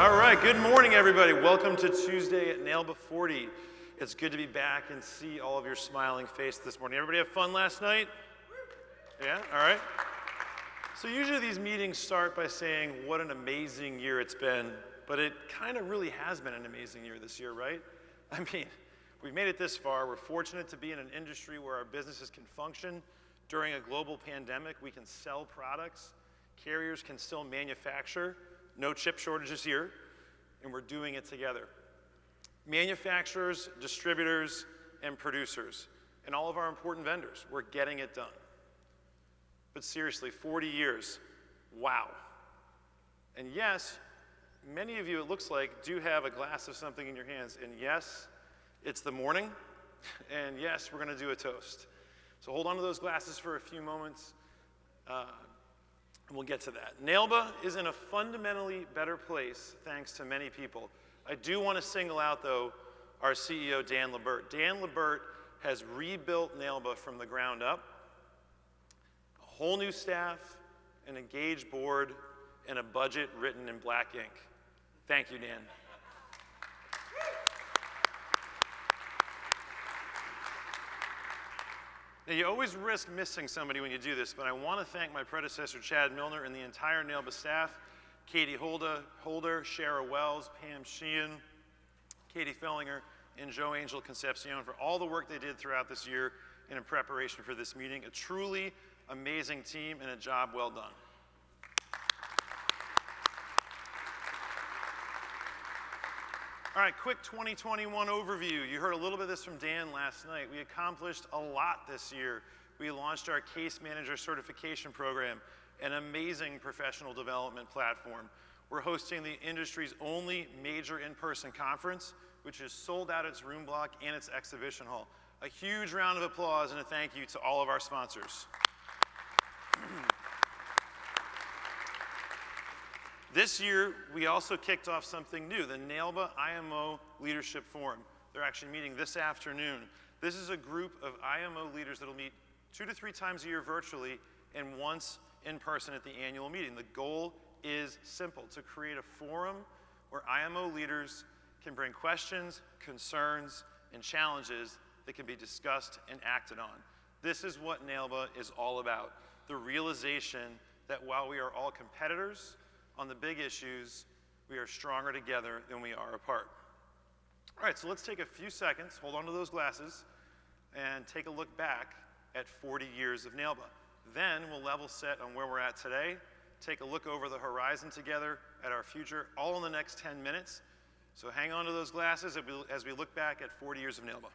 All right, good morning, everybody. Welcome to Tuesday at NAILBA 40. It's good to be back and see all of your smiling face this morning. Everybody have fun last night? Yeah, all right. So usually these meetings start by saying what an amazing year it's been, but it kind of really has been an amazing year this year, right? I mean, we've made it this far. We're fortunate to be in an industry where our businesses can function during a global pandemic. We can sell products. Carriers can still manufacture. No chip shortages here, and we're doing it together. Manufacturers, distributors, and producers, and all of our important vendors, we're getting it done. But seriously, 40 years, wow. And yes, many of you, it looks like, do have a glass of something in your hands, and yes, it's the morning, and yes, we're gonna do a toast. So hold on to those glasses for a few moments. We'll get to that. NAILBA is in a fundamentally better place thanks to many people. I do want to single out, though, our CEO, Dan Labert. Dan Labert has rebuilt NAILBA from the ground up. A whole new staff, an engaged board, and a budget written in black ink. Thank you, Dan. Now, you always risk missing somebody when you do this, but I want to thank my predecessor, Chad Milner, and the entire NAILBA staff, Katie Holder, Shara Wells, Pam Sheehan, Katie Fellinger, and Joe Angel Concepcion for all the work they did throughout this year and in preparation for this meeting. A truly amazing team and a job well done. All right, quick 2021 overview. You heard a little bit of this from Dan last night. We accomplished a lot this year. We launched our Case Manager Certification Program, an amazing professional development platform. We're hosting the industry's only major in-person conference, which has sold out its room block and its exhibition hall. A huge round of applause and a thank you to all of our sponsors. This year, we also kicked off something new, the NAILBA IMO Leadership Forum. They're actually meeting this afternoon. This is a group of IMO leaders that will meet 2 to 3 times a year virtually and once in person at the annual meeting. The goal is simple, to create a forum where IMO leaders can bring questions, concerns, and challenges that can be discussed and acted on. This is what NAILBA is all about, the realization that while we are all competitors, on the big issues, we are stronger together than we are apart. All right, so let's take a few seconds, hold on to those glasses, and take a look back at 40 years of NAILBA. Then we'll level set on where we're at today, take a look over the horizon together at our future, all in the next 10 minutes. So hang on to those glasses as we look back at 40 years of NAILBA.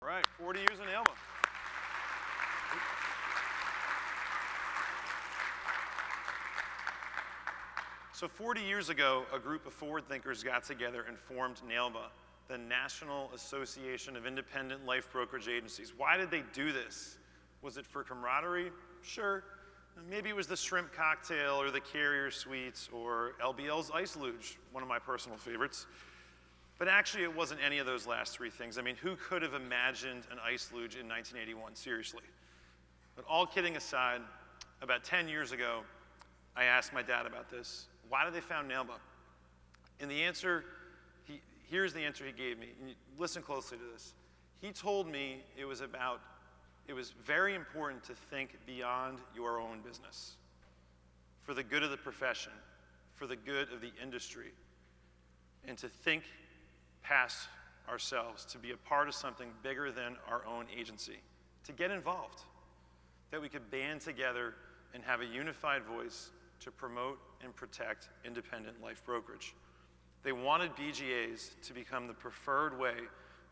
All right, 40 years in NAILBA. So 40 years ago, a group of forward thinkers got together and formed NAILBA, the National Association of Independent Life Brokerage Agencies. Why did they do this? Was it for camaraderie? Sure. Maybe it was the shrimp cocktail or the carrier suites or LBL's Ice Luge, one of my personal favorites. But actually, it wasn't any of those last three things. I mean, who could have imagined an Ice Luge in 1981? Seriously. But all kidding aside, about 10 years ago, I asked my dad about this. Why did they found NAILBA? And the answer, here's the answer he gave me. And listen closely to this. He told me it was very important to think beyond your own business, for the good of the profession, for the good of the industry, and to think past ourselves, to be a part of something bigger than our own agency, to get involved, that we could band together and have a unified voice to promote and protect independent life brokerage. They wanted BGAs to become the preferred way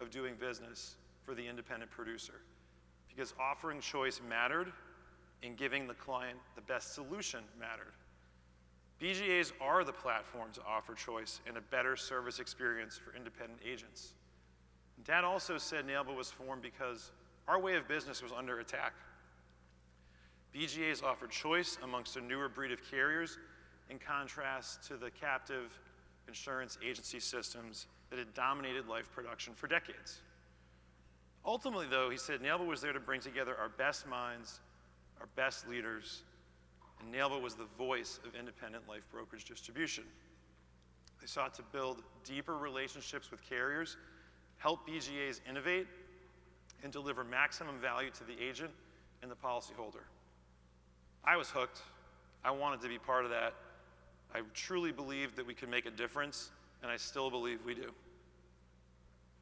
of doing business for the independent producer, because offering choice mattered and giving the client the best solution mattered. BGAs are the platform to offer choice and a better service experience for independent agents. Dad also said NAILBA was formed because our way of business was under attack. BGAs offered choice amongst a newer breed of carriers in contrast to the captive insurance agency systems that had dominated life production for decades. Ultimately, though, he said NAILBA was there to bring together our best minds, our best leaders, and NAILBA was the voice of independent life brokerage distribution. They sought to build deeper relationships with carriers, help BGAs innovate, and deliver maximum value to the agent and the policyholder. I was hooked. I wanted to be part of that. I truly believed that we could make a difference, and I still believe we do.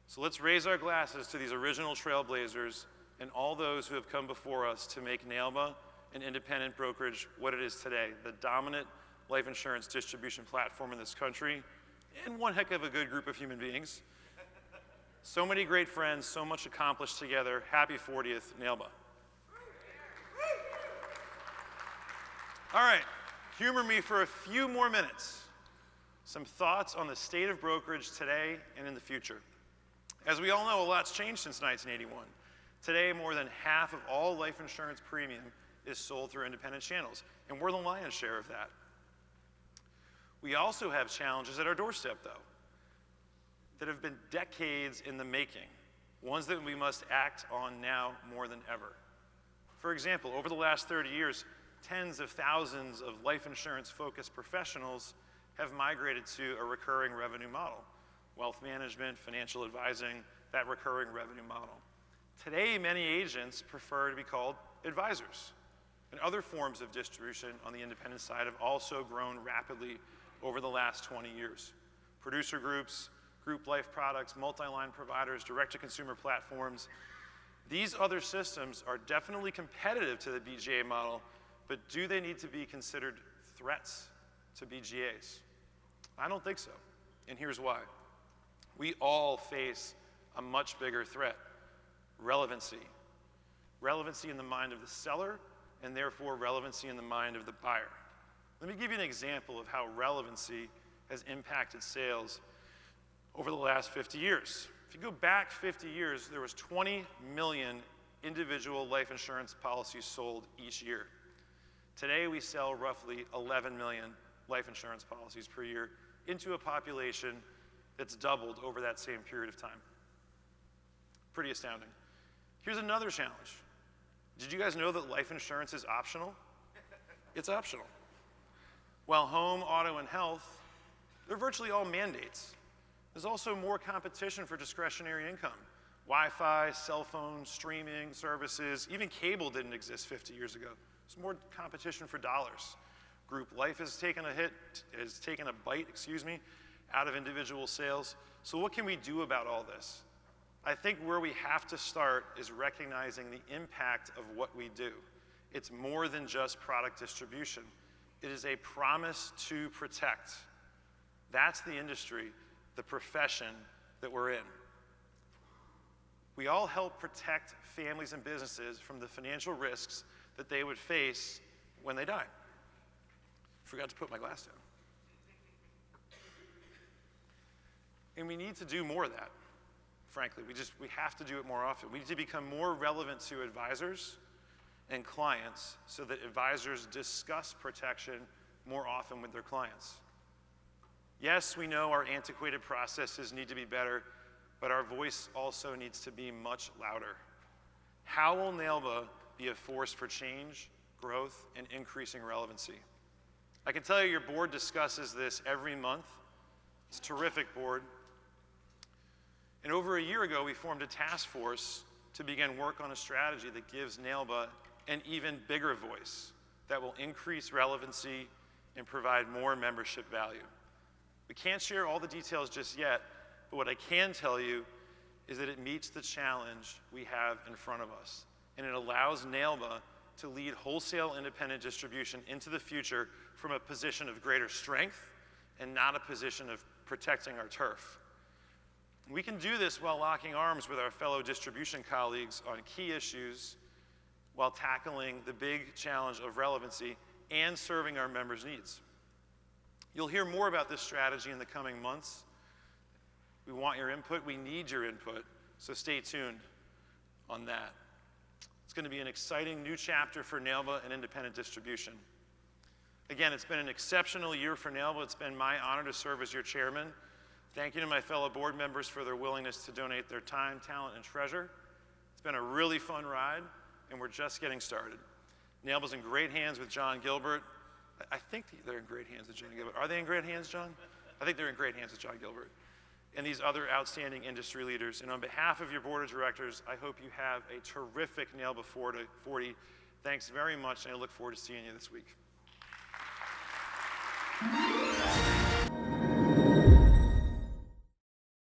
So let's raise our glasses to these original trailblazers and all those who have come before us to make NAILBA and independent brokerage what it is today, the dominant life insurance distribution platform in this country, and one heck of a good group of human beings. So many great friends, so much accomplished together. Happy 40th, NAILBA. All right, humor me for a few more minutes. Some thoughts on the state of brokerage today and in the future. As we all know, a lot's changed since 1981. Today, more than half of all life insurance premium is sold through independent channels, and we're the lion's share of that. We also have challenges at our doorstep, though, that have been decades in the making, ones that we must act on now more than ever. For example, over the last 30 years, tens of thousands of life insurance-focused professionals have migrated to a recurring revenue model. Wealth management, financial advising, that recurring revenue model. Today, many agents prefer to be called advisors. And other forms of distribution on the independent side have also grown rapidly over the last 20 years. Producer groups, group life products, multi-line providers, direct-to-consumer platforms. These other systems are definitely competitive to the BGA model, but do they need to be considered threats to BGAs? I don't think so, and here's why. We all face a much bigger threat: relevancy. Relevancy in the mind of the seller, and therefore relevancy in the mind of the buyer. Let me give you an example of how relevancy has impacted sales over the last 50 years. If you go back 50 years, there was 20 million individual life insurance policies sold each year. Today, we sell roughly 11 million life insurance policies per year into a population that's doubled over that same period of time. Pretty astounding. Here's another challenge. Did you guys know that life insurance is optional? It's optional. While home, auto, and health, they're virtually all mandates. There's also more competition for discretionary income. Wi-Fi, cell phone, streaming services, even cable didn't exist 50 years ago. There's more competition for dollars. Group life has taken a bite, out of individual sales. So what can we do about all this? I think where we have to start is recognizing the impact of what we do. It's more than just product distribution. It is a promise to protect. That's the industry, the profession that we're in. We all help protect families and businesses from the financial risks that they would face when they die. Forgot to put my glass down. And we need to do more of that, frankly. We have to do it more often. We need to become more relevant to advisors and clients so that advisors discuss protection more often with their clients. Yes, we know our antiquated processes need to be better, but our voice also needs to be much louder. How will NAILBA be a force for change, growth, and increasing relevancy? I can tell you your board discusses this every month. It's a terrific board. And over a year ago, we formed a task force to begin work on a strategy that gives NAILBA an even bigger voice that will increase relevancy and provide more membership value. We can't share all the details just yet, but what I can tell you is that it meets the challenge we have in front of us, and it allows NAILBA to lead wholesale independent distribution into the future from a position of greater strength and not a position of protecting our turf. We can do this while locking arms with our fellow distribution colleagues on key issues while tackling the big challenge of relevancy and serving our members' needs. You'll hear more about this strategy in the coming months. We want your input. We need your input. So stay tuned on that. It's going to be an exciting new chapter for NAILBA and independent distribution. Again, it's been an exceptional year for NAILBA. It's been my honor to serve as your chairman. Thank you to my fellow board members for their willingness to donate their time, talent, and treasure. It's been a really fun ride, and we're just getting started. NAILBA's in great hands with John Gilbert. I think they're in great hands with John Gilbert. Are they in great hands, John? I think they're in great hands with John Gilbert and these other outstanding industry leaders. And on behalf of your board of directors, I hope you have a terrific NAILBA 40. Thanks very much, and I look forward to seeing you this week.